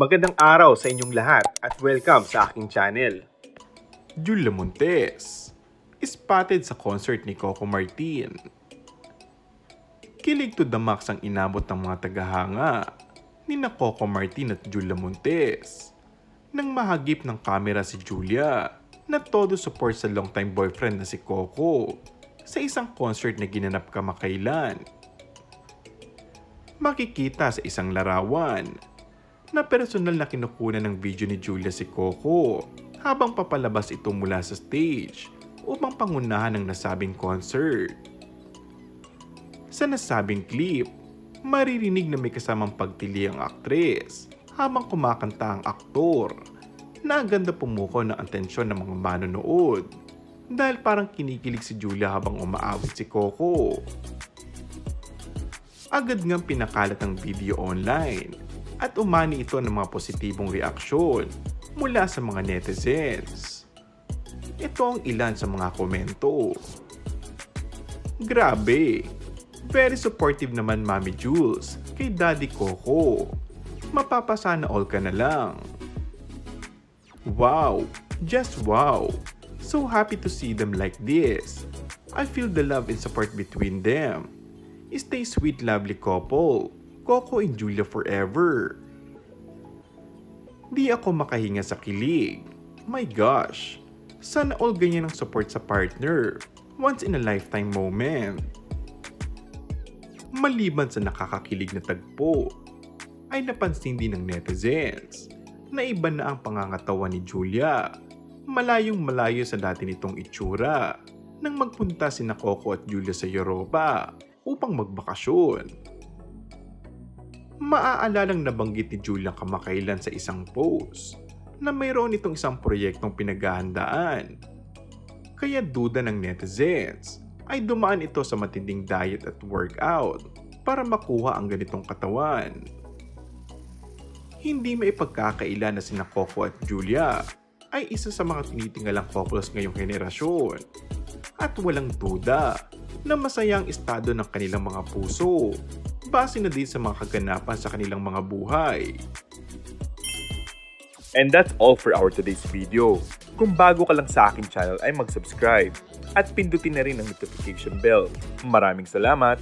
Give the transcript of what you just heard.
Magandang araw sa inyong lahat at welcome sa aking channel. Julia Montes, spotted sa concert ni Coco Martin. Kilig to the max ang inabot ng mga tagahanga ni Coco Martin at Julia Montes nang mahagip ng kamera si Julia na todo support sa longtime boyfriend na si Coco sa isang concert na ginanap kamakailan. Makikita sa isang larawan na personal na kinukunan ng video ni Julia si Coco habang papalabas ito mula sa stage upang pangunahan ng nasabing concert. Sa nasabing clip, maririnig na may kasamang pagtili ang aktres habang kumakanta ang aktor na agad na pumukaw ng atensyon ng mga manonood dahil parang kinikilig si Julia habang umaawit si Coco. Agad ngang pinakalat ang video online at umani ito ng mga positibong reaksyon mula sa mga netizens. Ito ang ilan sa mga komento. Grabe! Very supportive naman Mami Jules kay Daddy Coco. Mapapasana all ka na lang. Wow! Just wow! So happy to see them like this. I feel the love and support between them. Stay sweet lovely couple, Coco and Julia forever. Di ako makahinga sa kilig. My gosh, sana all ganyan ang support sa partner. Once in a lifetime moment. Maliban sa nakakakilig na tagpo, ay napansin din ng netizens na iba na ang pangangatawan ni Julia. Malayong malayo sa dati nitong itsura nang magpunta sina Coco at Julia sa Europa upang magbakasyon. Maaalalang nabanggit ni Julia kamakailan sa isang post na mayroon itong isang proyektong pinaghahandaan. Kaya duda ng netizens ay dumaan ito sa matinding diet at workout para makuha ang ganitong katawan. Hindi maipagkakaila na sina Coco at Julia ay isa sa mga tinitingalang couples ngayong henerasyon. At walang duda na masaya ang estado ng kanilang mga puso base na din sa mga kaganapan sa kanilang mga buhay. And that's all for our today's video. Kung bago ka lang sa aking channel ay mag-subscribe at pindutin na rin ang notification bell. Maraming salamat!